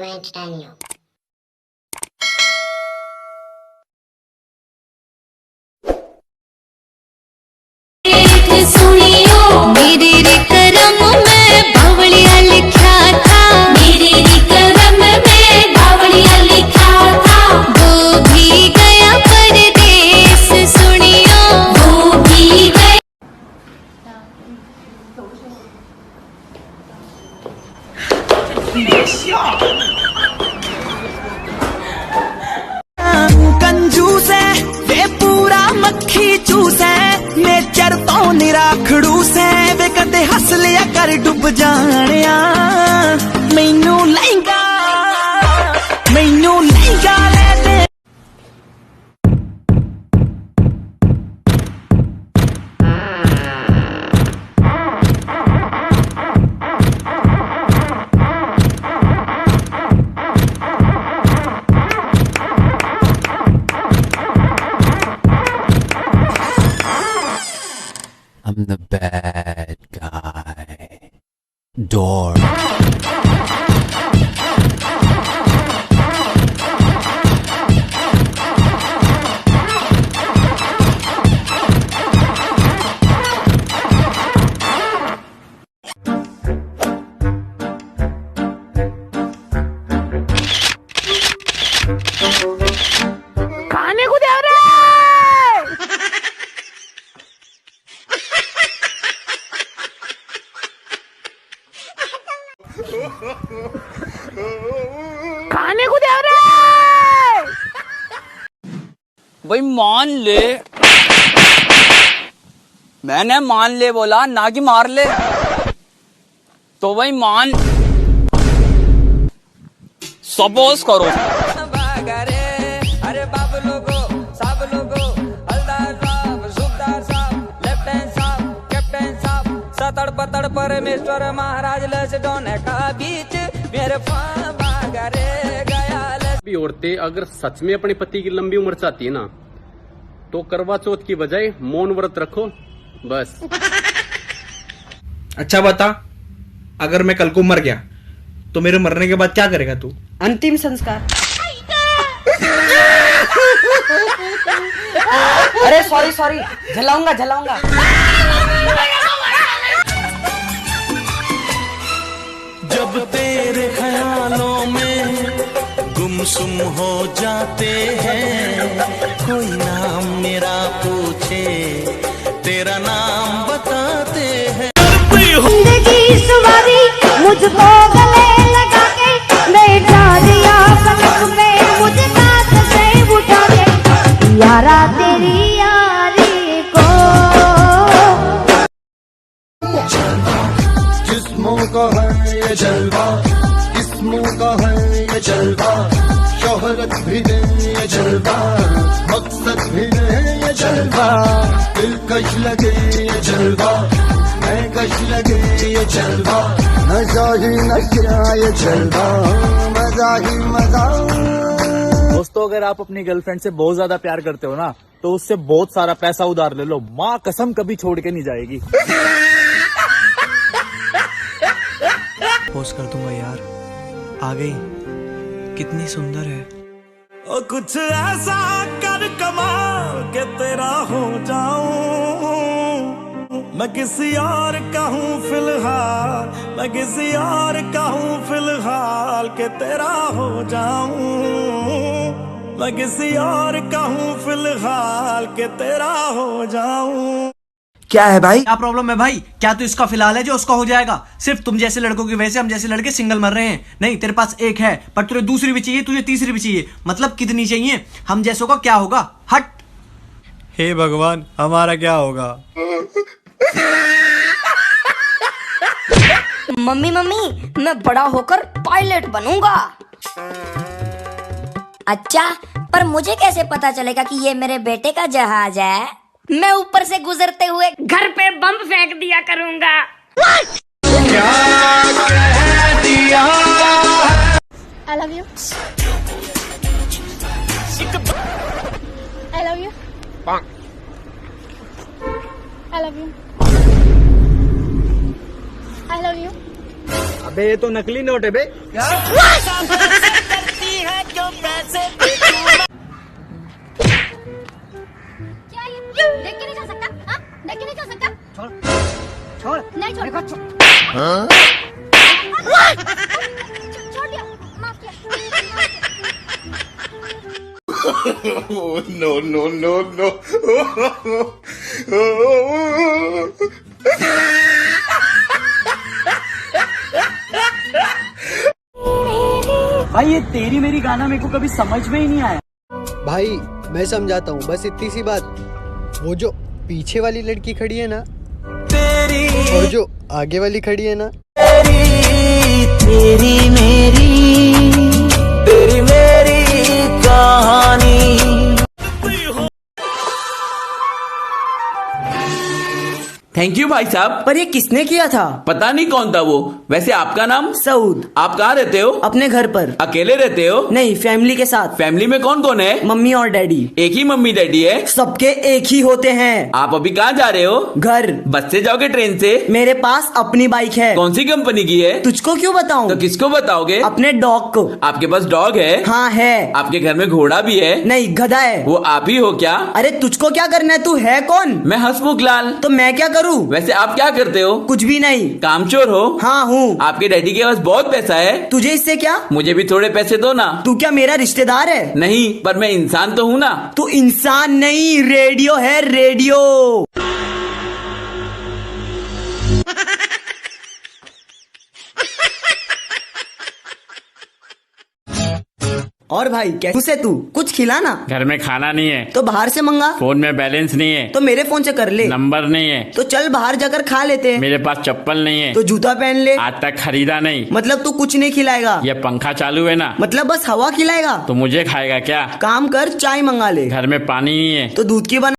entertain you. मेरे रे करम में बावड़िया लिखा था, मेरे रे करम में बावड़िया लिखा था। वो भी गया परदेस सुनियो, वो भी गया। कंजूस है वे पूरा मक्खी चूस है, नेचर तो निराखड़ूस है वे कदे हस लिया कर डुब जानिया। मैनू लहंगा ले दे। I'm the bad guy. Door. खाने को दे रे। खाने को दे रे। भाई मान ले, मैंने मान ले बोला ना कि मार ले। तो भाई मान, सपोज करो। अरे बाप लोगो सब लोगो, हलदार साहब, सुबदार साहब, लेफ्टिनेंट साहब, कैप्टन साहब, सतड़ पतड़ परमेश्वर महाराज लसडोने का बीच मेरे रे गया। भी औरतें अगर सच में अपने पति की लंबी उम्र चाहती है ना, तो करवा चौथ की बजाय मौन व्रत रखो बस। अच्छा बता, अगर मैं कल को मर गया तो मेरे मरने के बाद क्या करेगा तू? अंतिम संस्कार। अरे सॉरी, जलाऊंगा। जब तेरे ख्यालों में गुमसुम हो जाते हैं, कोई नाम मेरा पूछे तेरा नाम बताते हैं। जिंदगी सवारी मुझको गले लगा के, बैठा दिया पलक में मुझे साथ से उठा के, यारा तेरी यारी को। जिस्मों का है ये जलवा, जिस्मों का है ये जलवा, शोहरत भी दे ये जलवा, मकसद भी दे ये जलवा, दिलकश लगे ये जलवा, मैं कश लगे ये जलवा, मजा ही नशा ये जलवा, मजा ही मजा। दोस्तों, अगर आप अपनी गर्लफ्रेंड से बहुत ज्यादा प्यार करते हो ना, तो उससे बहुत सारा पैसा उधार ले लो, माँ कसम कभी छोड़ के नहीं जाएगी। पोस्ट कर दूंगा यार, आ गई, कितनी सुंदर है। ओ कुछ ऐसा कर कमाल के तेरा हो जाऊं, मैं किसी और का हूँ फिलहाल, मैं किसी और का हूँ फिलहाल के तेरा हो जाऊं, मैं किसी और का हूँ फिलहाल के तेरा हो जाऊं। क्या है भाई? क्या प्रॉब्लम है भाई? क्या तू इसका फिलहाल है जो उसका हो जाएगा? सिर्फ तुम जैसे लड़कों की वजह से हम जैसे लड़के सिंगल मर रहे हैं। नहीं, तेरे पास एक है पर तुझे दूसरी भी चाहिए, तुझे तीसरी भी चाहिए। मतलब कितनी चाहिए? हम जैसों का क्या होगा? हट। हे भगवान, हमारा क्या होगा? मम्मी मैं बड़ा होकर पायलट बनूंगा। अच्छा, पर मुझे कैसे पता चलेगा कि ये मेरे बेटे का जहाज है? मैं ऊपर से गुजरते हुए घर पे बम फेंक दिया करूंगा। क्या कह दिया? I love you. I love you. I love you. I love you. अबे ये तो नकली नोट है बे। क्या ये देख के नहीं चल सकता? हाँ? देख के नहीं चल सकता? छोड़ नहीं छोड़ छोड़ दिया, माफ किया। no, no, no, no. भाई ये तेरी मेरी गाना मेरे को कभी समझ में ही नहीं आया। भाई मैं समझाता हूँ, बस इतनी सी बात। वो जो पीछे वाली लड़की खड़ी है ना, और जो आगे वाली खड़ी है ना, तेरी मेरी कहानी। थैंक यू भाई साहब। पर ये किसने किया था? पता नहीं कौन था वो। वैसे आपका नाम? सऊद। आप कहाँ रहते हो? अपने घर पर। अकेले रहते हो? नहीं, फैमिली के साथ। फैमिली में कौन कौन है? मम्मी और डैडी। एक ही मम्मी डैडी है? सबके एक ही होते हैं। आप अभी कहाँ जा रहे हो? घर। बस से जाओगे, ट्रेन से? मेरे पास अपनी बाइक है। कौन सी कंपनी की है? तुझको क्यों बताऊं? तो किसको बताओगे? अपने डॉग को। आपके पास डॉग है? हाँ है। आपके घर में घोड़ा भी है? नहीं, गधा है। वो आप ही हो क्या? अरे तुझको क्या करना है? तू है कौन? मैं हंसमुख लाल। तो मैं क्या करूँ? वैसे आप क्या करते हो? कुछ भी नहीं। कामचोर हो? हाँ हूँ। आपके डैडी के पास बहुत पैसा है? तुझे इससे क्या? मुझे भी थोड़े पैसे दो ना। तू क्या मेरा रिश्तेदार है? नहीं, पर मैं इंसान तो हूँ ना। तू इंसान नहीं, रेडियो है, रेडियो। और भाई कैसे तू? कुछ खिला ना। घर में खाना नहीं है तो बाहर से मंगा। फोन में बैलेंस नहीं है तो मेरे फोन से कर ले। नंबर नहीं है तो चल बाहर जाकर खा लेते हैं। मेरे पास चप्पल नहीं है तो जूता पहन ले। आज तक खरीदा नहीं। मतलब तू कुछ नहीं खिलाएगा? ये पंखा चालू है ना, मतलब बस हवा खिलाएगा? तो मुझे खाएगा क्या? काम कर, चाय मंगा ले। घर में पानी नहीं है तो दूध की बना।